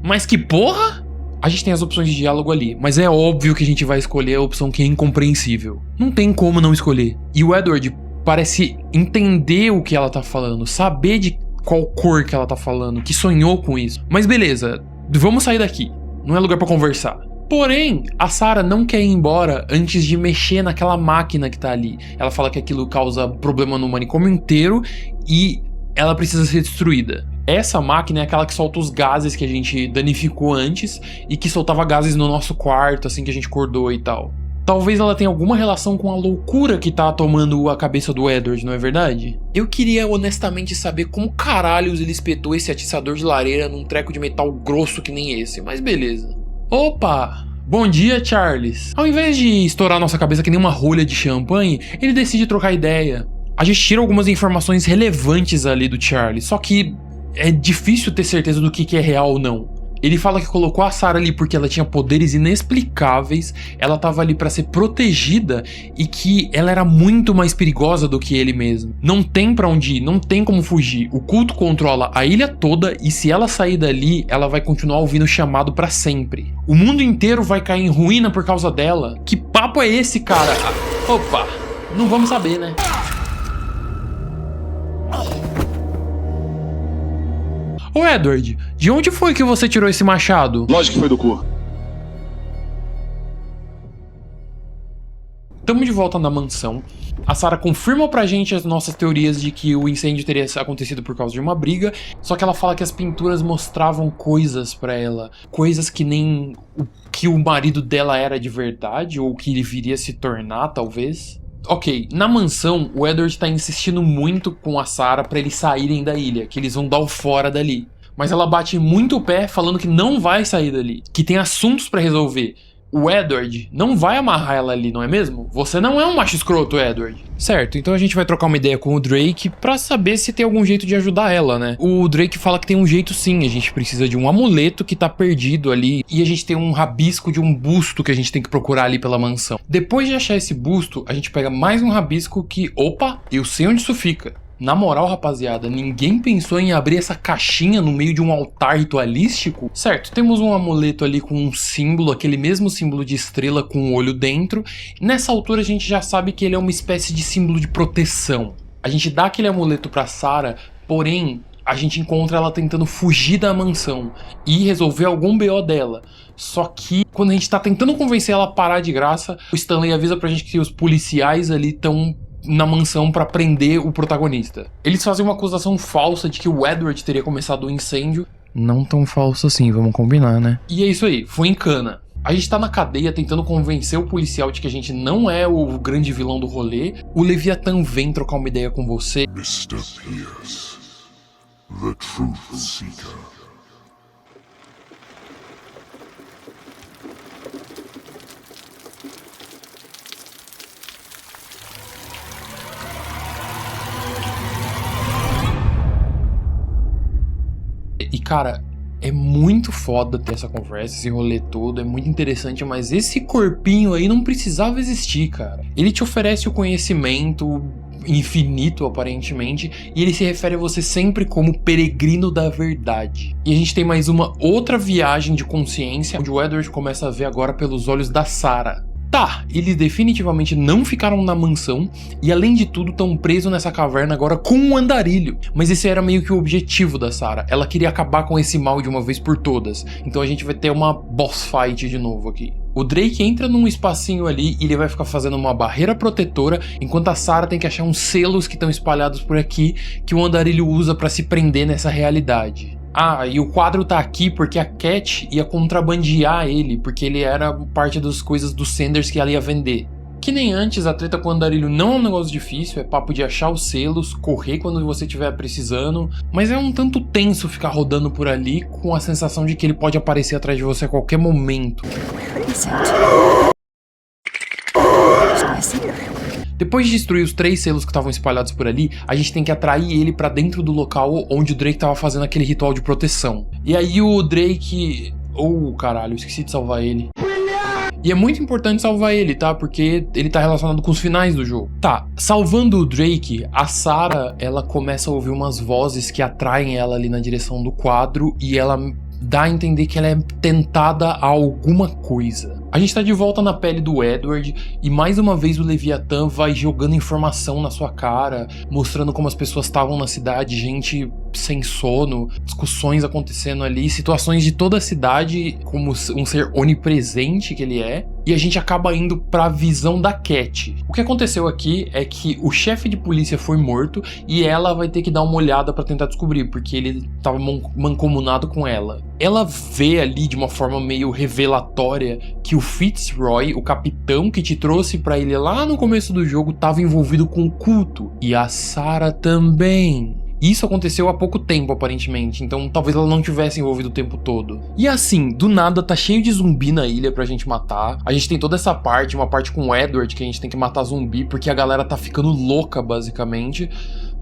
mas que porra? A gente tem as opções de diálogo ali, mas é óbvio que a gente vai escolher a opção que é incompreensível. Não tem como não escolher. E o Edward parece entender o que ela tá falando, saber de qual cor que ela tá falando, que sonhou com isso. Mas beleza, vamos sair daqui. Não é lugar pra conversar. Porém, a Sarah não quer ir embora antes de mexer naquela máquina que tá ali. Ela fala que aquilo causa problema no manicômio inteiro e ela precisa ser destruída. Essa máquina é aquela que solta os gases que a gente danificou antes e que soltava gases no nosso quarto assim que a gente acordou e tal. Talvez ela tenha alguma relação com a loucura que tá tomando a cabeça do Edward, não é verdade? Eu queria honestamente saber como caralhos ele espetou esse atiçador de lareira num treco de metal grosso que nem esse, mas beleza. Opa! Bom dia, Charles. Ao invés de estourar nossa cabeça que nem uma rolha de champanhe, ele decide trocar ideia. A gente tira algumas informações relevantes ali do Charles, só que é difícil ter certeza do que é real ou não. Ele fala que colocou a Sarah ali porque ela tinha poderes inexplicáveis, ela tava ali pra ser protegida e que ela era muito mais perigosa do que ele mesmo. Não tem pra onde ir, não tem como fugir. O culto controla a ilha toda e se ela sair dali, ela vai continuar ouvindo o chamado pra sempre. O mundo inteiro vai cair em ruína por causa dela. Que papo é esse, cara? Opa, não vamos saber, né? Ô Edward, de onde foi que você tirou esse machado? Lógico que foi do cu. Tamo de volta na mansão. A Sarah confirma pra gente as nossas teorias de que o incêndio teria acontecido por causa de uma briga, só que ela fala que as pinturas mostravam coisas pra ela, coisas que nem o que o marido dela era de verdade, ou que ele viria a se tornar, talvez. Ok, na mansão, o Edward tá insistindo muito com a Sarah pra eles saírem da ilha, que eles vão dar o fora dali. Mas ela bate muito o pé falando que não vai sair dali, que tem assuntos pra resolver. O Edward não vai amarrar ela ali, não é mesmo? Você não é um macho escroto, Edward. Certo, então a gente vai trocar uma ideia com o Drake pra saber se tem algum jeito de ajudar ela, né? O Drake fala que tem um jeito sim, a gente precisa de um amuleto que tá perdido ali e a gente tem um rabisco de um busto que a gente tem que procurar ali pela mansão. Depois de achar esse busto, a gente pega mais um rabisco que, opa, eu sei onde isso fica. Na moral, rapaziada, ninguém pensou em abrir essa caixinha no meio de um altar ritualístico? Certo, temos um amuleto ali com um símbolo, aquele mesmo símbolo de estrela com um olho dentro. Nessa altura a gente já sabe que ele é uma espécie de símbolo de proteção. A gente dá aquele amuleto pra Sarah, porém a gente encontra ela tentando fugir da mansão e resolver algum BO dela. Só que quando a gente tá tentando convencer ela a parar de graça, o Stanley avisa pra gente que os policiais ali estão na mansão pra prender o protagonista. Eles fazem uma acusação falsa de que o Edward teria começado o incêndio, Não tão falso assim, vamos combinar, né? E é isso aí, foi em cana. A gente tá na cadeia tentando convencer o policial de que a gente não é o grande vilão do rolê. O Leviatã vem trocar uma ideia com você. Mr. Pierce, the Truth Seeker. E cara, é muito foda ter essa conversa, esse rolê todo, é muito interessante, mas esse corpinho aí não precisava existir, cara. Ele te oferece o conhecimento infinito, aparentemente, e ele se refere a você sempre como peregrino da verdade. E a gente tem mais uma outra viagem de consciência, onde o Edward começa a ver agora pelos olhos da Sarah. Tá, eles definitivamente não ficaram na mansão e além de tudo estão presos nessa caverna agora com um andarilho. Mas esse era meio que o objetivo da Sarah, ela queria acabar com esse mal de uma vez por todas. Então a gente vai ter uma boss fight de novo aqui. O Drake entra num espacinho ali e ele vai ficar fazendo uma barreira protetora, enquanto a Sarah tem que achar uns selos que estão espalhados por aqui que o andarilho usa pra se prender nessa realidade. Ah, e o quadro tá aqui porque a Cat ia contrabandear ele, porque ele era parte das coisas dos Sanders que ela ia vender. Que nem antes, a treta com o andarilho não é um negócio difícil, é papo de achar os selos, correr quando você estiver precisando, mas é um tanto tenso ficar rodando por ali com a sensação de que ele pode aparecer atrás de você a qualquer momento. Depois de destruir os 3 selos que estavam espalhados por ali, a gente tem que atrair ele pra dentro do local onde o Drake tava fazendo aquele ritual de proteção. E aí o Drake... caralho, esqueci de salvar ele. E é muito importante salvar ele, tá? Porque ele tá relacionado com os finais do jogo. Tá, salvando o Drake, a Sarah, ela começa a ouvir umas vozes que atraem ela ali na direção do quadro e ela dá a entender que ela é tentada a alguma coisa. A gente tá de volta na pele do Edward e mais uma vez o Leviatã vai jogando informação na sua cara, mostrando como as pessoas estavam na cidade, gente sem sono, discussões acontecendo ali, situações de toda a cidade, como um ser onipresente que ele é. E a gente acaba indo pra visão da Cat. O que aconteceu aqui é que o chefe de polícia foi morto e ela vai ter que dar uma olhada pra tentar descobrir, porque ele tava mancomunado com ela. Ela vê ali de uma forma meio revelatória que o Fitzroy, o capitão que te trouxe pra ele lá no começo do jogo, tava envolvido com o culto. E a Sarah também. Isso aconteceu há pouco tempo, aparentemente, então talvez ela não tivesse envolvido o tempo todo. E assim, do nada tá cheio de zumbi na ilha pra gente matar. A gente tem toda essa parte, uma parte com o Edward, que a gente tem que matar zumbi, porque a galera tá ficando louca, basicamente.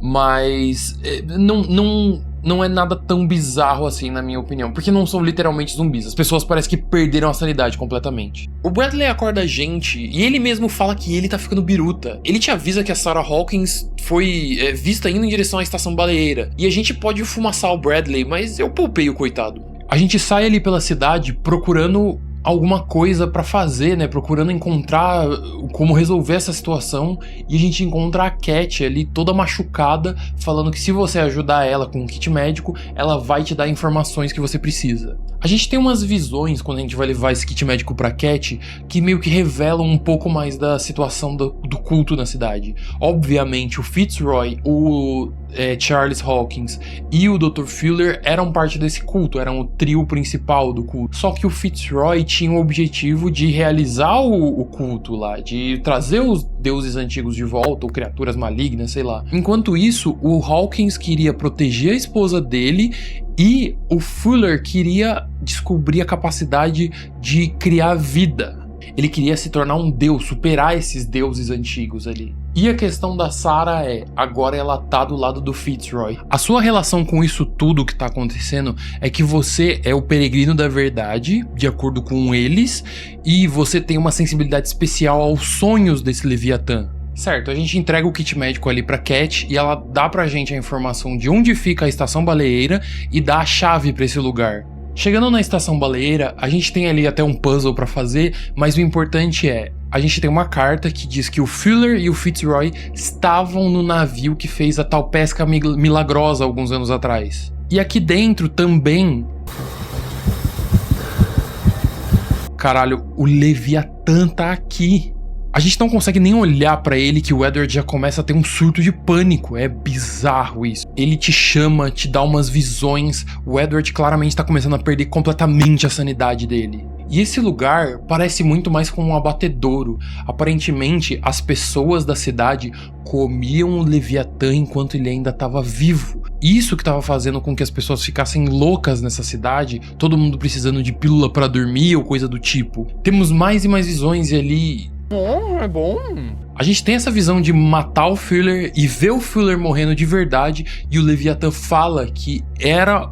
Mas não é nada tão bizarro assim, na minha opinião, porque não são literalmente zumbis. As pessoas parecem que perderam a sanidade completamente. O Bradley acorda a gente e ele mesmo fala que ele tá ficando biruta. Ele te avisa que a Sarah Hawkins foi vista indo em direção à estação baleeira. E a gente pode fumaçar o Bradley, mas eu poupei o coitado. A gente sai ali pela cidade procurando alguma coisa pra fazer, né, procurando encontrar como resolver essa situação, e a gente encontra a Cat ali toda machucada, falando que se você ajudar ela com um kit médico, ela vai te dar informações que você precisa. A gente tem umas visões quando a gente vai levar esse kit médico pra Cat, que meio que revelam um pouco mais da situação do culto na cidade. Obviamente o Fitzroy, o Charles Hawkins e o Dr. Fuller eram parte desse culto, eram o trio principal do culto. Só que o Fitzroy tinha o objetivo de realizar o culto lá, de trazer os deuses antigos de volta, ou criaturas malignas, sei lá. Enquanto isso, o Hawkins queria proteger a esposa dele e o Fuller queria descobrir a capacidade de criar vida. Ele queria se tornar um deus, superar esses deuses antigos ali. E a questão da Sarah agora ela tá do lado do Fitzroy. A sua relação com isso tudo que tá acontecendo é que você é o peregrino da verdade, de acordo com eles, e você tem uma sensibilidade especial aos sonhos desse Leviatã. Certo, a gente entrega o kit médico ali pra Cat e ela dá pra gente a informação de onde fica a estação baleeira e dá a chave pra esse lugar. Chegando na estação baleeira, a gente tem ali até um puzzle pra fazer, mas o importante a gente tem uma carta que diz que o Fuller e o Fitzroy estavam no navio que fez a tal pesca milagrosa alguns anos atrás. E aqui dentro também... Caralho, o Leviatã tá aqui. A gente não consegue nem olhar pra ele que o Edward já começa a ter um surto de pânico. É bizarro isso. Ele te chama, te dá umas visões. O Edward claramente tá começando a perder completamente a sanidade dele. E esse lugar parece muito mais como um abatedouro. Aparentemente, as pessoas da cidade comiam o Leviatã enquanto ele ainda estava vivo. Isso que estava fazendo com que as pessoas ficassem loucas nessa cidade, todo mundo precisando de pílula para dormir ou coisa do tipo. Temos mais e mais visões e ali... É bom. A gente tem essa visão de matar o Fuller e ver o Fuller morrendo de verdade, e o Leviatã fala que era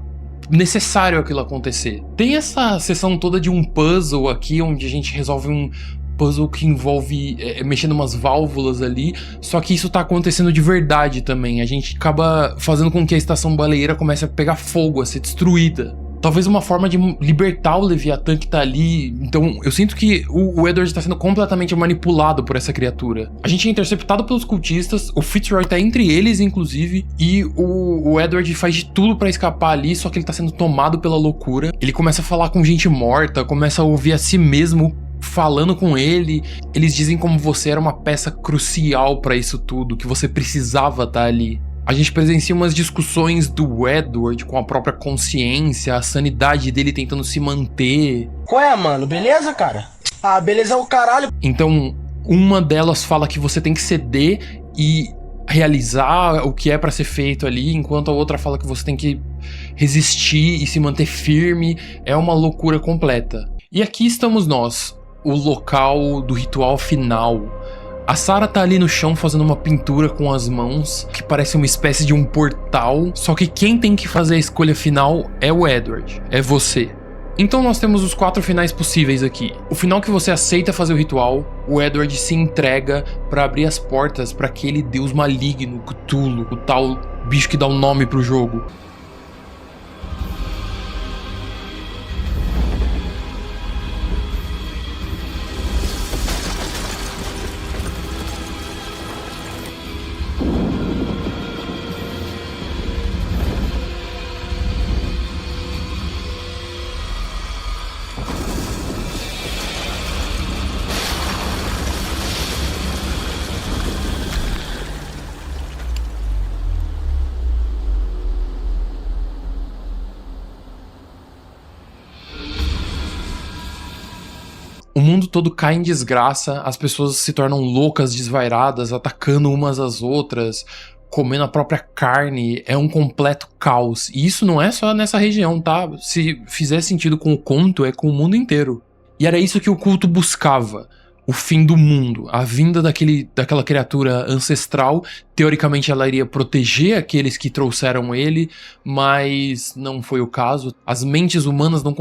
necessário aquilo acontecer. Tem essa sessão toda de um puzzle aqui, onde a gente resolve um puzzle que envolve mexendo umas válvulas ali, só que isso tá acontecendo de verdade também. A gente acaba fazendo com que a estação baleeira comece a pegar fogo, a ser destruída. Talvez uma forma de libertar o Leviatã que tá ali. Então eu sinto que o Edward tá sendo completamente manipulado por essa criatura. A gente é interceptado pelos cultistas, o Fitzroy tá entre eles inclusive, e o Edward faz de tudo pra escapar ali, só que ele tá sendo tomado pela loucura. Ele começa a falar com gente morta, começa a ouvir a si mesmo falando com ele. Eles dizem como você era uma peça crucial pra isso tudo, que você precisava estar ali. A gente presencia umas discussões do Edward com a própria consciência, a sanidade dele tentando se manter. Qual é, mano? Beleza, cara? Ah, beleza é o caralho. Então, uma delas fala que você tem que ceder e realizar o que é pra ser feito ali, enquanto a outra fala que você tem que resistir e se manter firme. É uma loucura completa. E aqui estamos nós, o local do ritual final. A Sarah tá ali no chão fazendo uma pintura com as mãos, que parece uma espécie de um portal, só que quem tem que fazer a escolha final é o Edward, é você. Então nós temos os 4 finais possíveis aqui. O final que você aceita fazer o ritual, o Edward se entrega pra abrir as portas pra aquele deus maligno, Cthulhu, o tal bicho que dá um nome pro jogo. O mundo todo cai em desgraça, as pessoas se tornam loucas, desvairadas, atacando umas às outras, comendo a própria carne. É um completo caos. E isso não é só nessa região, tá? Se fizer sentido com o conto, é com o mundo inteiro. E era isso que o culto buscava. O fim do mundo, a vinda daquela criatura ancestral. Teoricamente ela iria proteger aqueles que trouxeram ele, mas não foi o caso. As mentes humanas não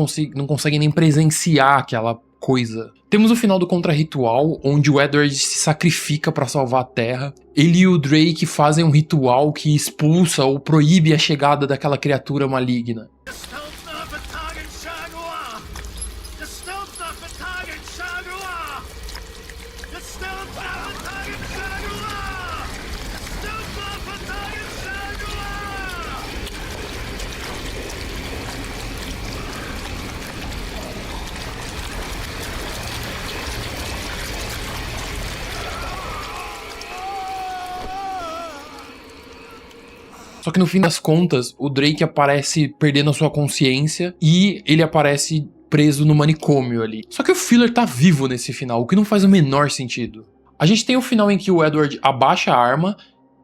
conseguem nem presenciar aquela coisa. Temos o final do Contra-Ritual, onde o Edward se sacrifica para salvar a Terra. Ele e o Drake fazem um ritual que expulsa ou proíbe a chegada daquela criatura maligna. Só que no fim das contas, o Drake aparece perdendo a sua consciência e ele aparece preso no manicômio ali. Só que o Fuller tá vivo nesse final, o que não faz o menor sentido. A gente tem o final em que o Edward abaixa a arma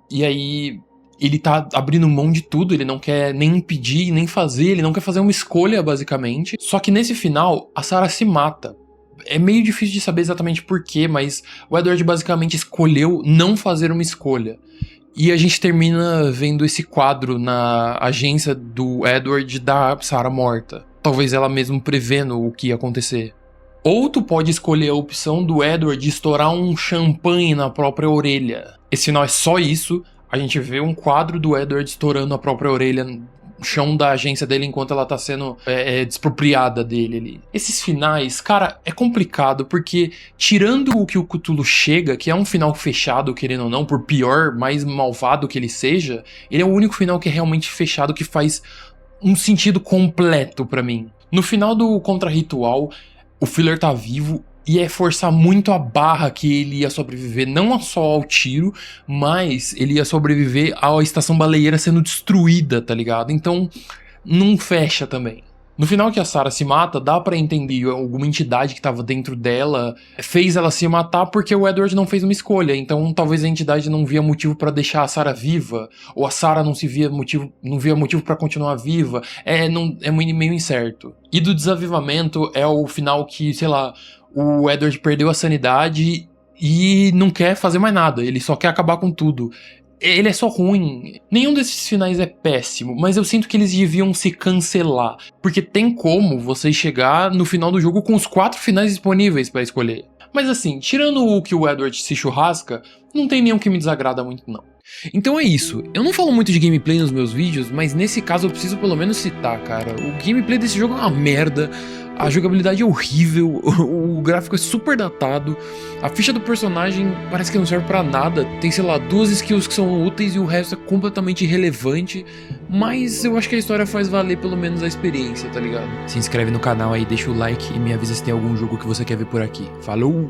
e aí ele tá abrindo mão de tudo, ele não quer nem impedir, nem fazer, ele não quer fazer uma escolha, basicamente. Só que nesse final, a Sarah se mata. É meio difícil de saber exatamente porquê, mas o Edward basicamente escolheu não fazer uma escolha. E a gente termina vendo esse quadro na agência do Edward da Sarah morta. Talvez ela mesmo prevendo o que ia acontecer. Ou tu pode escolher a opção do Edward estourar um champanhe na própria orelha. Esse final é só isso. A gente vê um quadro do Edward estourando a própria orelha no chão da agência dele enquanto ela tá sendo despropriada dele ali. Esses finais, cara, é complicado porque tirando o que o Cthulhu chega, que é um final fechado, querendo ou não, por pior, mais malvado que ele seja, ele é o único final que é realmente fechado, que faz um sentido completo pra mim. No final do Contra-Ritual, o Fuller tá vivo E é forçar muito a barra que ele ia sobreviver não só ao tiro, mas ele ia sobreviver à estação baleeira sendo destruída, tá ligado? Então, não fecha também. No final que a Sarah se mata, dá pra entender alguma entidade que tava dentro dela fez ela se matar porque o Edward não fez uma escolha. Então talvez a entidade não via motivo pra deixar a Sarah viva, ou a Sarah não via motivo pra continuar viva. É meio incerto. E do desavivamento é o final que, sei lá, o Edward perdeu a sanidade e não quer fazer mais nada, ele só quer acabar com tudo. Ele é só ruim. Nenhum desses finais é péssimo, mas eu sinto que eles deviam se cancelar. Porque tem como você chegar no final do jogo com os 4 finais disponíveis pra escolher. Mas assim, tirando o que o Edward se churrasca, não tem nenhum que me desagrada muito não. Então é isso, eu não falo muito de gameplay nos meus vídeos, mas nesse caso eu preciso pelo menos citar, cara. O gameplay desse jogo é uma merda, a jogabilidade é horrível, o gráfico é super datado, a ficha do personagem parece que não serve pra nada, tem, sei lá, 2 skills que são úteis e o resto é completamente irrelevante, mas eu acho que a história faz valer pelo menos a experiência, tá ligado? Se inscreve no canal aí, deixa o like e me avisa se tem algum jogo que você quer ver por aqui. Falou!